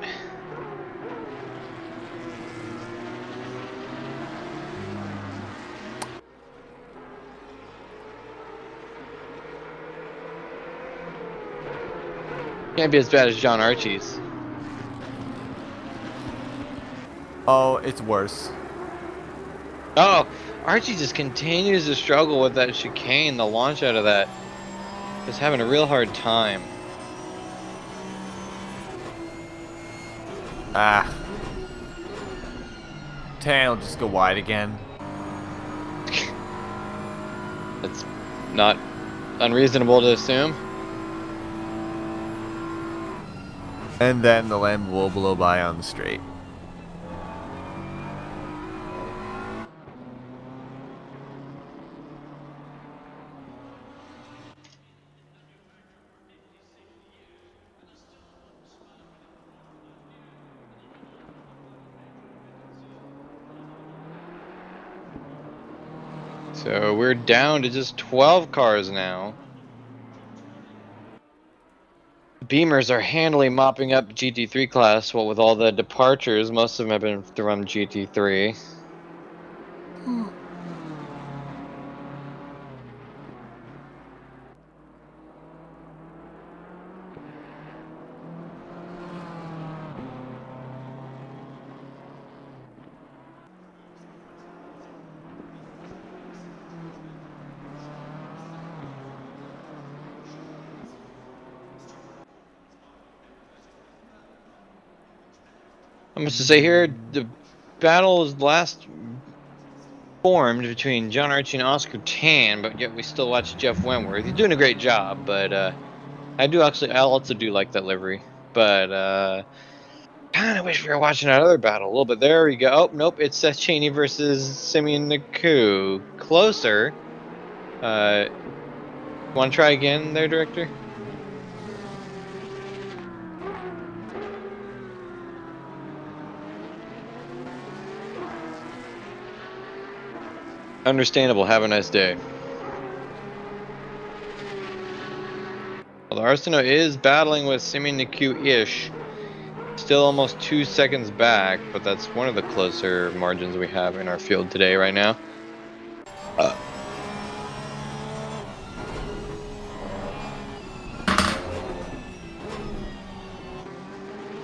Can't be as bad as John Archie's. Oh, it's worse. Oh, Archie just continues to struggle with that chicane, the launch out of that. Just having a real hard time. Ah. Tan will just go wide again. It's not unreasonable to assume. And then the Lambo will blow by on the straight. So we're down to just 12 cars now. Beamers are handily mopping up GT3 class. What with all the departures, most of them have been from GT3. I must say here, the battle is last formed between John Archie and Oscar Tan, but yet we still watch Jeff Wentworth. He's doing a great job, but I also do like that livery, but kind of wish we were watching that other battle a little bit. There we go. Oh nope, it's Seth Chaney versus Simeon Naku. Closer. Want to try again, there, director? Understandable. Have a nice day. Well, the Arsenault is battling with Simeon Naku-ish. Still almost 2 seconds back, but that's one of the closer margins we have in our field today right now.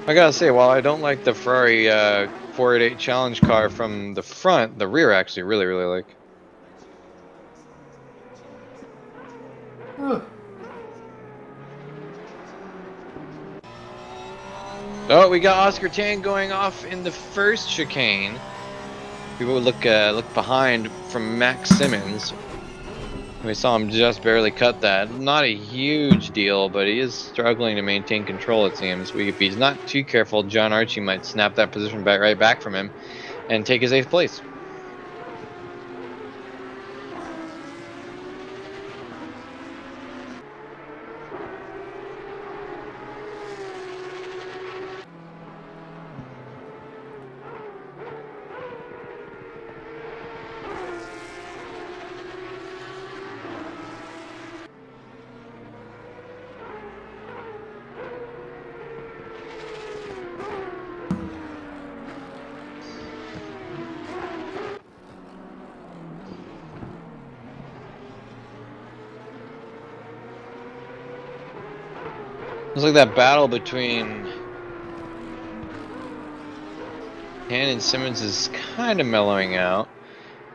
I gotta say, while I don't like the Ferrari 488 Challenge car from the front, the rear actually really like. Oh, we got Oscar Tan going off in the first chicane. People would look behind from Max Simmons. We saw him just barely cut that. Not a huge deal, but he is struggling to maintain control, it seems. If he's not too careful, John Archie might snap that position right back from him and take his 8th place. Looks like that battle between Han and Simmons is kind of mellowing out.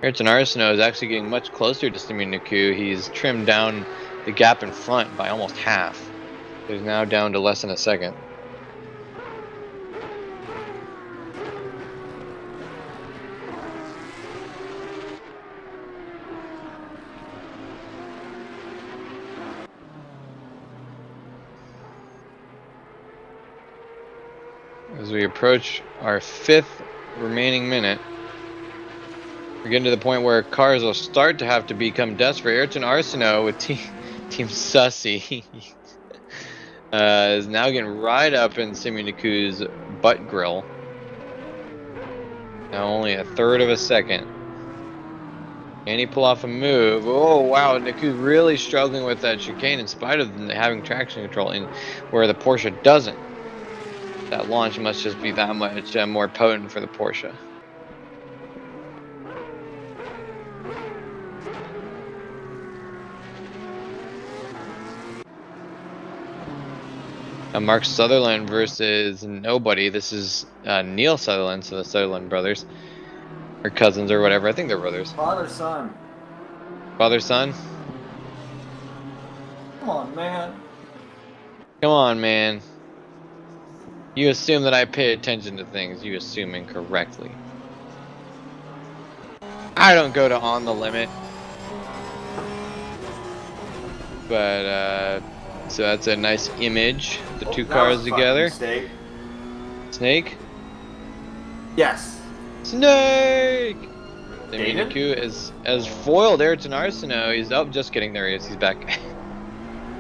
Ayrton Arsenault is actually getting much closer to Simi Naku. He's trimmed down the gap in front by almost half. He's now down to less than a second. As we approach our 5th remaining minute, we're getting to the point where cars will start to have to become desperate. Ayrton Arsenault with Team Sussy is now getting right up in Simi Naku's butt grill. Now only a third of a second. Can he pull off a move? Oh wow, Naku really struggling with that chicane in spite of having traction control in where the Porsche doesn't. That launch must just be that much more potent for the Porsche. Mark Sutherland versus nobody. This is Neil Sutherland, so the Sutherland brothers. Or cousins or whatever. I think they're brothers. Father, son. Father, son? Come on, man. Come on, man. You assume that I pay attention to things. You assume incorrectly. I don't go to on the limit. But, so that's a nice image. The two cars together. Mistake. Snake? Yes. Snake! David? Naku has foiled Ayrton Arsenault. He's just kidding. There he is. He's back.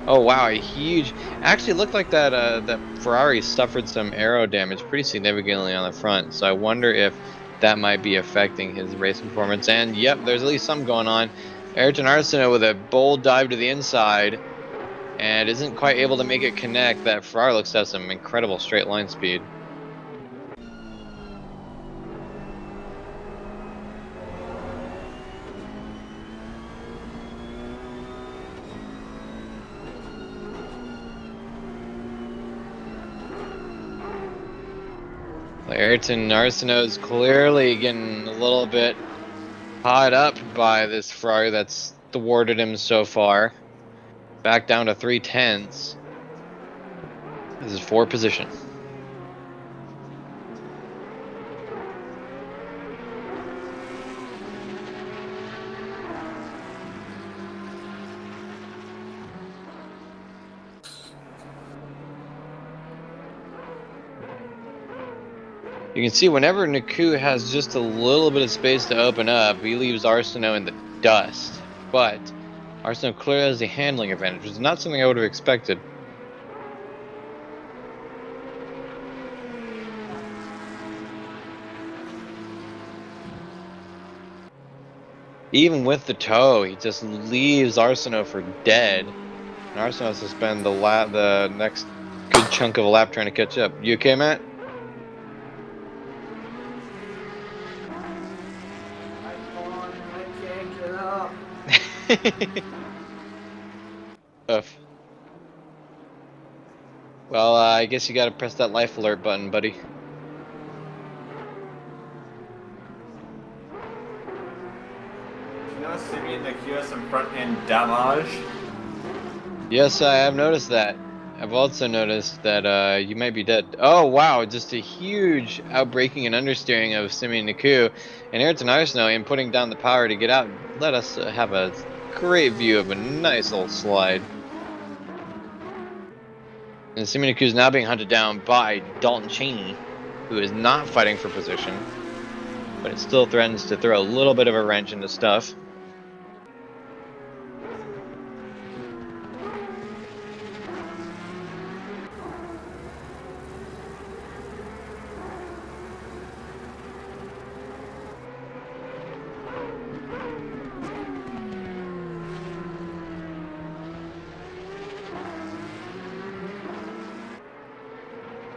Oh wow, a huge. Actually, looked like that that Ferrari suffered some aero damage pretty significantly on the front. So I wonder if that might be affecting his race performance. And yep, there's at least some going on. Ayrton Arsenault with a bold dive to the inside, and isn't quite able to make it connect. That Ferrari looks to have some incredible straight line speed. Ayrton Arsenault is clearly getting a little bit caught up by this Ferrari that's thwarted him so far. Back down to 3/10. This is 4th position. You can see whenever Naku has just a little bit of space to open up, he leaves Arsenault in the dust. But Arsenault clearly has the handling advantage, which is not something I would have expected. Even with the toe, he just leaves Arsenault for dead. And Arsenault has to spend the next good chunk of a lap trying to catch up. You okay, Matt? Oof. Well, I guess you gotta press that life alert button, buddy. You notice me and Nick has some front end damage? Yes, I have noticed that. I've also noticed that you might be dead. Oh wow, just a huge outbraking and understeering of Simi Naku and Ayrton Arsenault in putting down the power to get out. Let us have a great view of a nice little slide. And Simi Naku is now being hunted down by Dalton Cheney, who is not fighting for position, but it still threatens to throw a little bit of a wrench into stuff.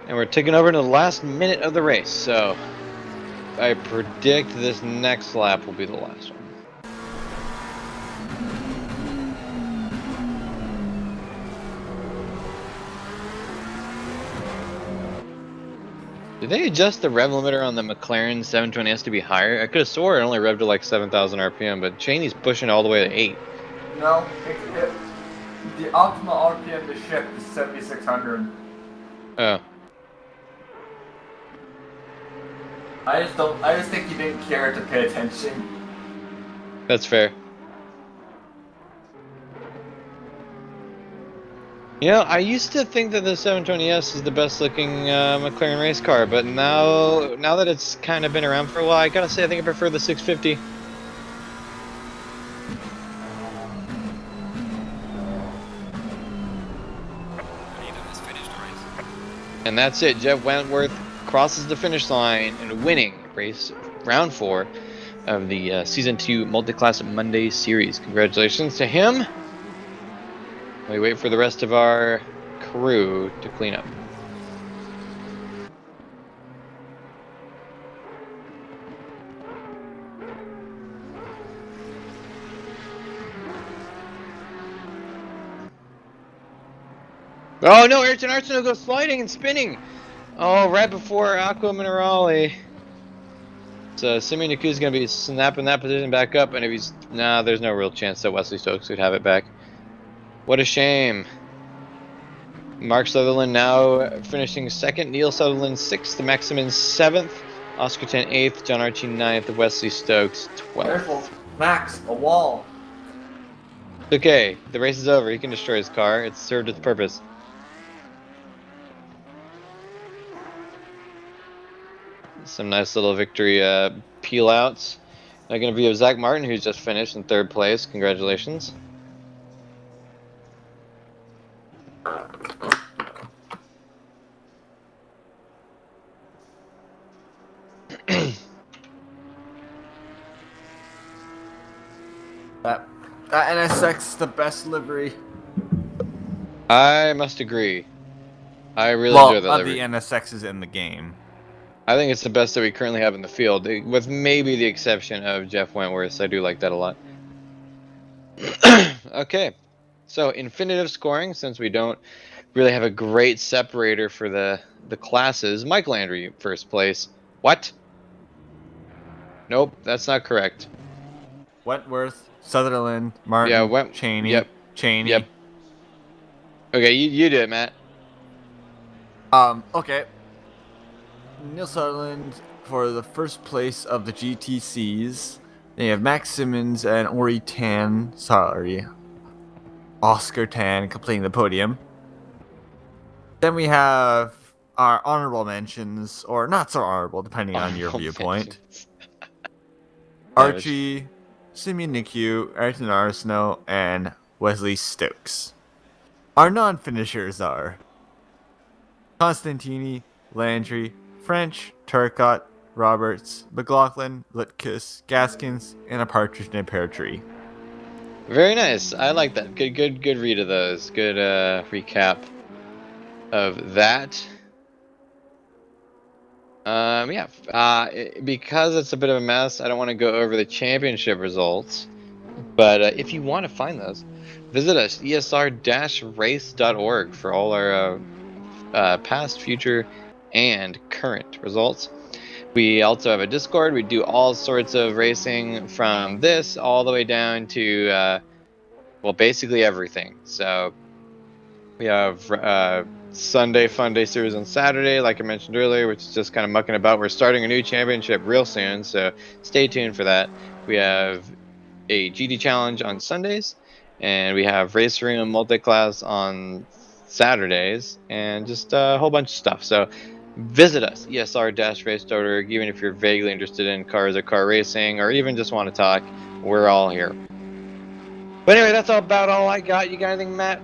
And we're taking over to the last minute of the race, so I predict this next lap will be the last one. Did they adjust the rev limiter on the McLaren 720S to be higher? I could have swore it only revved to like 7,000 RPM, but Cheney's pushing all the way to 8. No, the optimal RPM to shift is 7,600. Oh. I just think you didn't care to pay attention. That's fair. You know, I used to think that the 720S is the best looking McLaren race car, but now that it's kind of been around for a while, I gotta say I think I prefer the 650. Has finished the race. And that's it. Jeff Wentworth crosses the finish line and winning race round 4 of the Season 2 Multiclass Monday Series. Congratulations to him. We wait for the rest of our crew to clean up. Oh no, Ayrton Arsenault goes sliding and spinning. Oh, right before Aqua Minerale. So Simi Naku's gonna be snapping that position back up, and if he's there's no real chance that Wesley Stokes would have it back. What a shame. Mark Sutherland now finishing 2nd, Neil Sutherland 6th, Maximin 7th, Oscar 10 8th, John Archie 9th, Wesley Stokes 12th. Careful, Max, a wall. Okay, the race is over. He can destroy his car. It's served its purpose. Some nice little victory peel outs. Now going to be of Zach Martin, who's just finished in 3rd place. Congratulations. That NSX is the best livery. I must agree. I really Well, enjoy that of livery. the NSXs in the game. I think it's the best that we currently have in the field, with maybe the exception of Jeff Wentworth. I do like that a lot. Okay, so infinitive scoring, since we don't really have a great separator for the classes. Mike Landry, 1st place. What? Nope, that's not correct. Wentworth, Sutherland, Martin, Yeah, Cheney, Cheney. Yep. Okay, you do it, Matt. Okay. Neil Sutherland for the 1st place of the GTCs. Then you have Max Simmons and Ori Tan. Sorry. Oscar Tan completing the podium. Then we have our honorable mentions, or not so honorable, depending on your viewpoint. Archie, Simeon Nikiu, Ayrton Arsenault, and Wesley Stokes. Our non-finishers are Constantini, Landry, French, Turcotte, Roberts, McLaughlin, Litkus, Gaskins, and a partridge in a pear tree. Very nice. I like that. Good read of those. Good recap of that. Yeah. Because it's a bit of a mess, I don't want to go over the championship results. But if you want to find those, visit us, esr-race.org, for all our past, future, and current results. We also have a Discord. We do all sorts of racing from this all the way down to, well, basically everything. So we have Sunday Fun Day series on Saturday, like I mentioned earlier, which is just kind of mucking about. We're starting a new championship real soon, so stay tuned for that. We have a GT challenge on Sundays, and we have Race Arena Multiclass on Saturdays, and just a whole bunch of stuff. So visit us, ESR-race.org, even if you're vaguely interested in cars or car racing, or even just want to talk, we're all here. But anyway, that's about all I got. You got anything, Matt?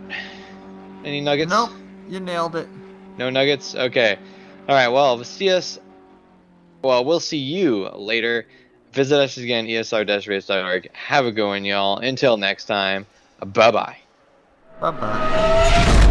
Any nuggets? Nope, you nailed it. No nuggets? Okay. All right, well, we'll see you later. Visit us again, esr-race.org. Have a good one, y'all. Until next time, bye-bye. Bye bye.